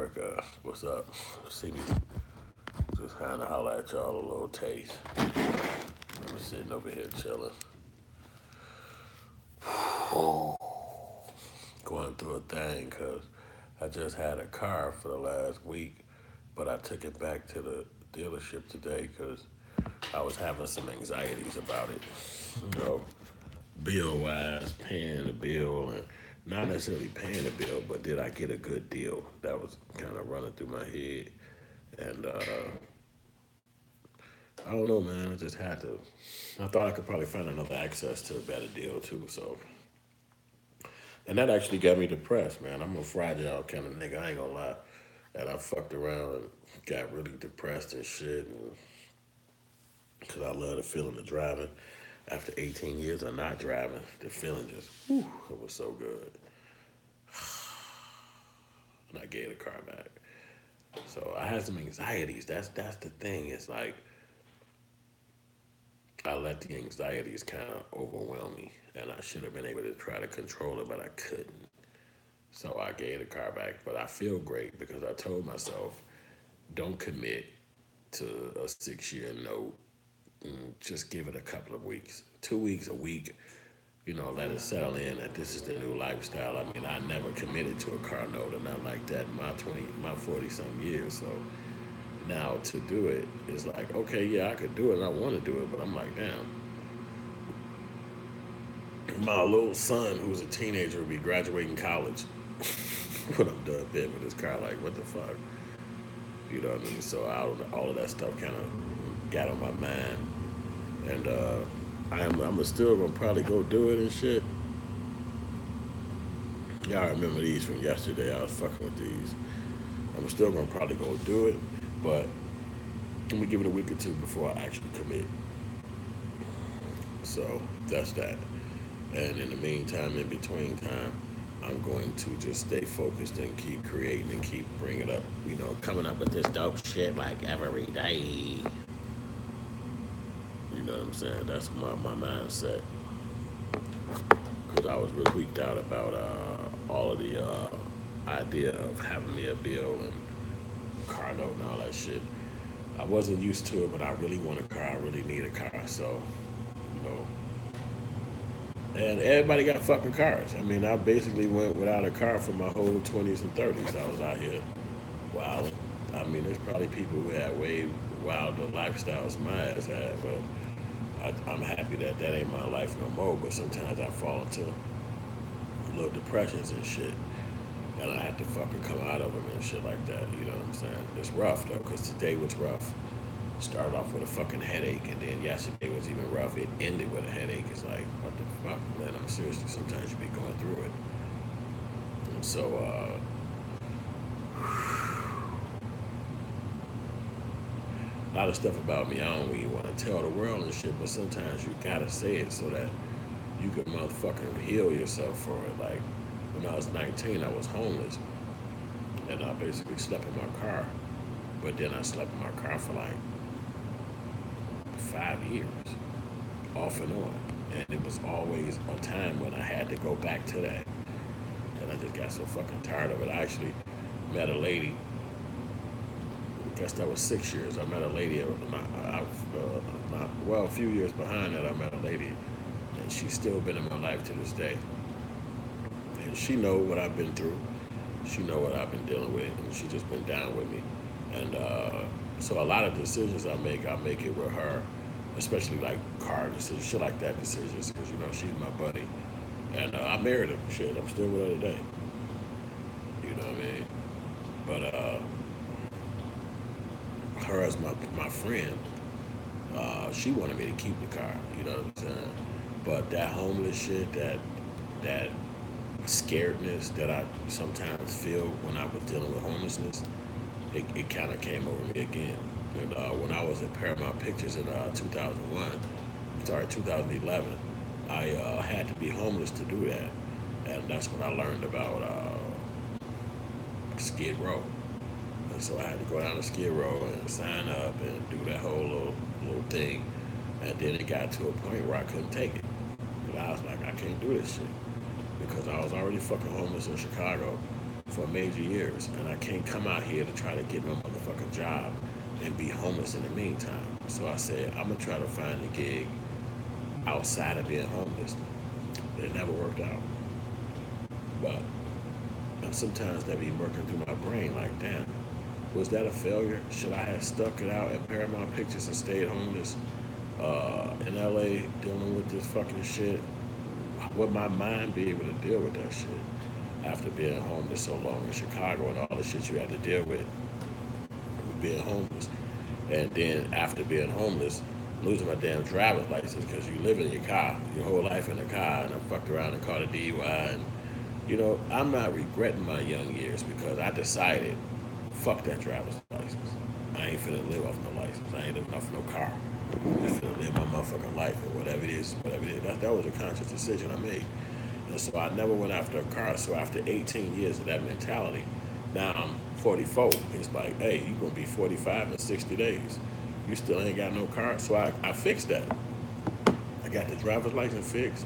America. What's up? See me just kind of holler at y'all a little taste. I'm sitting over here chilling, going through a thing because I just had a car for the last week, but I took it back to the dealership today because I was having some anxieties about it. You know, bill wise, paying the bill and not necessarily paying the bill, but did I get a good deal? That was kind of running through my head. And I don't know, man. I just had to. I thought I could probably find another access to a better deal too. So, and that actually got me depressed, man. I'm a fragile kind of nigga. I ain't gonna lie. And I fucked around and got really depressed and shit. And because I love the feeling of driving. After 18 years of not driving, the feeling just, whew, it was so good. And I gave the car back. So I had some anxieties. That's the thing. It's like I let the anxieties kind of overwhelm me, and I should have been able to try to control it, but I couldn't. So I gave the car back. But I feel great because I told myself, don't commit to a 6 year note. Just give it a couple of weeks, 2 weeks, a week. Let it settle in that this is the new lifestyle. I mean, I never committed to a car note or nothing like that in my 40 some years. So now to do it is like, okay, yeah, I could do it and I want to do it, but I'm like, damn, my little son who's a teenager will be graduating college when I'm done bid with this car. Like, what the fuck? You know what I mean? So all of that stuff kind of got on my mind. And I'm still going to probably go do it and shit. Y'all remember these from yesterday. I was fucking with these. I'm still going to probably go do it. But let me give it a week or two before I actually commit. So that's that. And in the meantime, in between time, I'm going to just stay focused and keep creating and keep bringing up, coming up with this dope shit like every day. You know what I'm saying? That's my mindset. Because I was really tweaked out about all of the idea of having me a bill and car note and all that shit. I wasn't used to it, but I really want a car. I really need a car. So, you know, and everybody got fucking cars. I mean, I basically went without a car for my whole 20s and 30s. I was out here wild. I mean, there's probably people who had way wilder lifestyles my ass had, but I'm happy that that ain't my life no more. But sometimes I fall into little depressions and shit, and I have to fucking come out of them and shit like that. You know what I'm saying? It's rough though, because today was rough. Started off with a fucking headache, and then yesterday was even rough. It ended with a headache. It's like, what the fuck, man? I'm seriously, sometimes you be going through it. And so, a lot of stuff about me I don't really want to tell the world and shit, but sometimes you gotta say it so that you can motherfucking heal yourself for it. Like, when I was 19, I was homeless, and I basically slept in my car. But then I slept in my car for like 5 years, off and on. And it was always a time when I had to go back to that. And I just got so fucking tired of it. I actually met a lady, I guess that was 6 years. I met a lady, a few years behind that, I met a lady, and she's still been in my life to this day. And she know what I've been through. She know what I've been dealing with, and she just been down with me. And so a lot of decisions I make it with her, especially like car decisions, shit like that decisions, because she's my buddy. And I married her. Shit, I'm still with her today. You know what I mean? But her as my friend, she wanted me to keep the car. You know what I'm saying? But that homeless shit, that scaredness that I sometimes feel when I was dealing with homelessness, it kind of came over me again. And when I was at Paramount Pictures in 2011, I had to be homeless to do that. And that's when I learned about Skid Row. And so I had to go down to Skid Row and sign up and do that whole little thing. And then it got to a point where I couldn't take it. And I was like, I can't do this shit. Because I was already fucking homeless in Chicago. for major years, and I can't come out here to try to get no motherfucking job and be homeless in the meantime. So I said, I'm gonna try to find a gig outside of being homeless. It never worked out. But sometimes that be working through my brain like, damn, was that a failure? Should I have stuck it out at Paramount Pictures and stayed homeless in LA dealing with this fucking shit? Would my mind be able to deal with that shit after being homeless so long in Chicago and all the shit you had to deal with being homeless? And then after being homeless, losing my damn driver's license because you live in your car, your whole life in a car, and I fucked around and caught a DUI. And, you know, I'm not regretting my young years because I decided, fuck that driver's license. I ain't finna live off no license. I ain't living off no car. I'm finna live my motherfucking life or whatever it is, whatever it is. That was a conscious decision I made. And so I never went after a car. So after 18 years of that mentality, now I'm 44. It's like, hey, you're going to be 45 in 60 days. You still ain't got no car. So I fixed that. I got the driver's license fixed.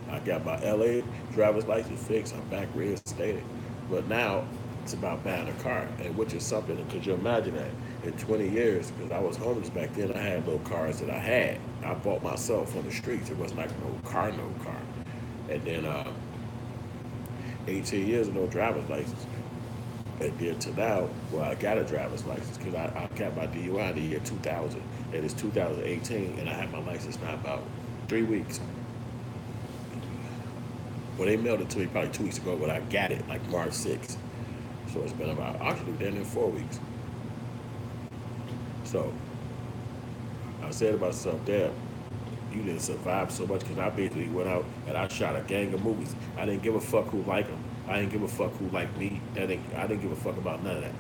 I got my LA driver's license fixed. I'm back reinstated. But now it's about buying a car, and which is something, could you imagine that? In 20 years, because I was homeless back then, I had little cars that I had. I bought myself on the streets. It wasn't like no car. And then 18 years of no driver's license. And then to now, well, I got a driver's license because I got my DUI in the year 2000. And it's 2018, and I had my license now about 3 weeks. Well, they mailed it to me probably 2 weeks ago, but I got it like March 6th. So it's been about, actually, then in 4 weeks. So I said to myself, damn, you didn't survive so much because I basically went out and I shot a gang of movies. I didn't give a fuck who liked them. I didn't give a fuck who liked me. I didn't give a fuck about none of that.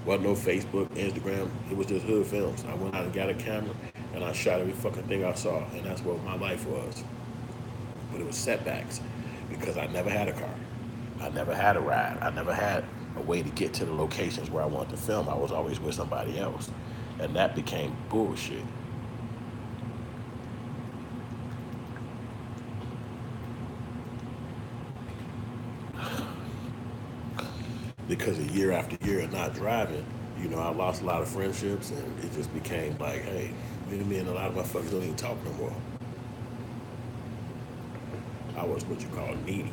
Wasn't no Facebook, Instagram. It was just hood films. I went out and got a camera and I shot every fucking thing I saw. And that's what my life was. But it was setbacks because I never had a car. I never had a ride. I never had a way to get to the locations where I wanted to film. I was always with somebody else. And that became bullshit. Because a year after year of not driving, you know, I lost a lot of friendships and it just became like, hey, me and a lot of motherfuckers don't even talk no more. I was what you call needy.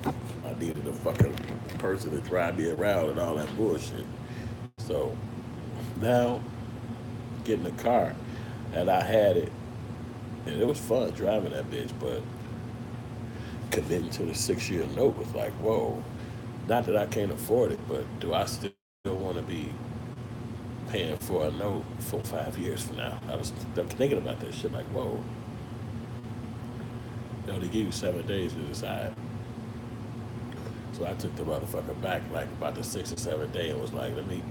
I needed a fucking person to drive me around and all that bullshit. So now, getting a car, and I had it, and it was fun driving that bitch, but committing to the 6 year note was like, whoa. Not that I can't afford it, but do I still want to be paying for a note for 5 years from now? I'm thinking about that shit like, whoa. They only give you 7 days to decide. So I took the motherfucker back like about the 6 or 7 day and was like, let me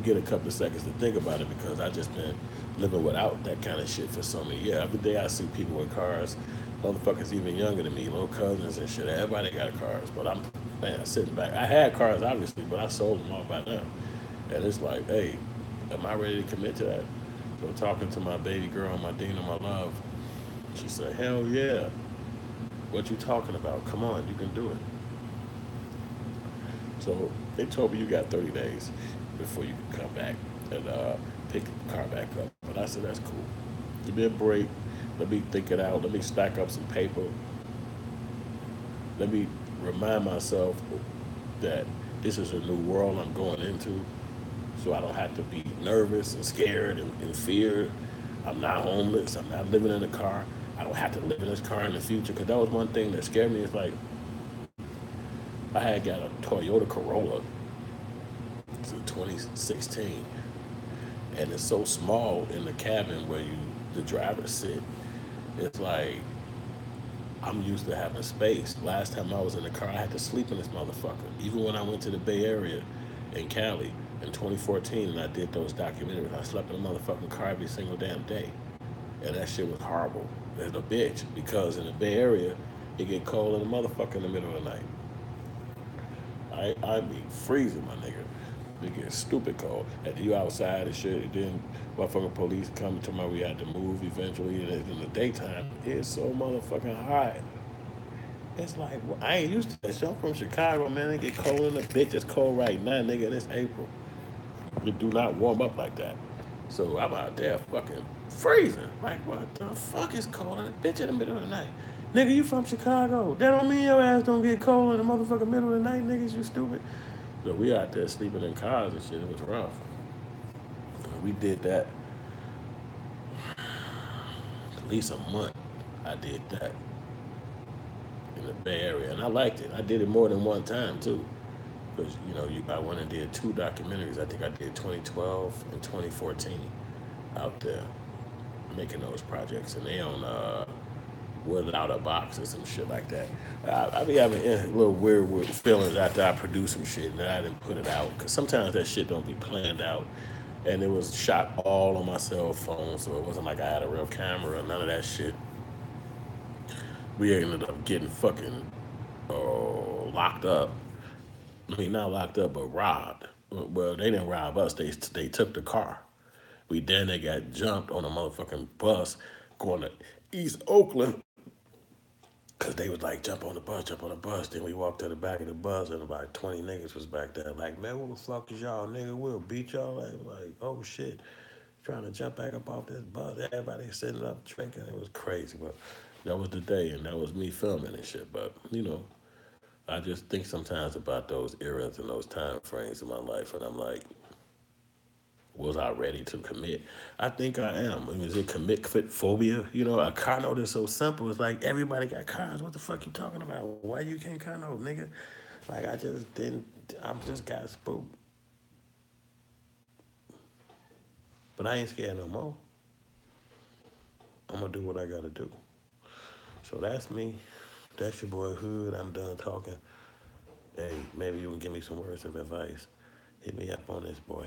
get a couple of seconds to think about it because I just been living without that kind of shit for so many years. Every day I see people with cars, motherfuckers even younger than me, little cousins and shit. Everybody got cars, but I'm sitting back. I had cars obviously, but I sold them all by now. And it's like, hey, am I ready to commit to that? So talking to my baby girl, my Dina, my love, she said, hell yeah. What you talking about? Come on, you can do it. So they told me you got 30 days before you can come back and pick the car back up. But I said, that's cool. Give me a break. Let me think it out. Let me stack up some paper. Let me remind myself that this is a new world I'm going into. So I don't have to be nervous and scared and feared. I'm not homeless. I'm not living in a car. I don't have to live in this car in the future. Because that was one thing that scared me. It's like, I had got a Toyota Corolla. It's a 2016. And it's so small in the cabin where the driver sit. It's like, I'm used to having space. Last time I was in the car, I had to sleep in this motherfucker. Even when I went to the Bay Area in Cali in 2014 and I did those documentaries, I slept in a motherfucking car every single damn day. And that shit was horrible. It's a bitch because in the Bay Area, it get cold in the motherfucker in the middle of the night. I'd be freezing, my nigga. It gets stupid cold. And you outside and shit, and then motherfucking police come to my we had to move eventually. And in the daytime, it's so motherfucking hot. It's like, well, I ain't used to that shit. I'm from Chicago, man. It get cold in the bitch. It's cold right now, nigga. And it's April. It do not warm up like that. So I'm out there fucking freezing. Like, what the fuck is cold in the bitch in the middle of the night? Nigga, you from Chicago. That don't mean your ass don't get cold in the motherfucking middle of the night, niggas, you stupid. So we out there sleeping in cars and shit. It was rough. We did that at least a month. I did that in the Bay Area, and I liked it. I did it more than one time too, because I went and did two documentaries. I think I did 2012 and 2014 out there making those projects, and they on Without a Box or some shit like that. I be having little weird feelings after I produce some shit and I didn't put it out, because sometimes that shit don't be planned out. And it was shot all on my cell phone, so it wasn't like I had a real camera or none of that shit. We ended up getting fucking locked up. I mean, not locked up, but robbed. Well, they didn't rob us. They took the car. They got jumped on a motherfucking bus going to East Oakland, because they was like, jump on the bus, jump on the bus. Then we walked to the back of the bus, and about 20 niggas was back there. Like, man, what the fuck is y'all, nigga? We'll beat y'all. Like, oh shit. Trying to jump back up off this bus. Everybody sitting up drinking. It was crazy. But that was the day, and that was me filming and shit. But, I just think sometimes about those eras and those time frames in my life, and I'm like, was I ready to commit? I think I am. Is it commit phobia? A car note is so simple. It's like everybody got cars. What the fuck you talking about? Why you can't car note, nigga? Like I just didn't. I just got spooked. But I ain't scared no more. I'm gonna do what I gotta do. So that's me. That's your boy Hood. I'm done talking. Hey, maybe you can give me some words of advice. Hit me up on this, boy.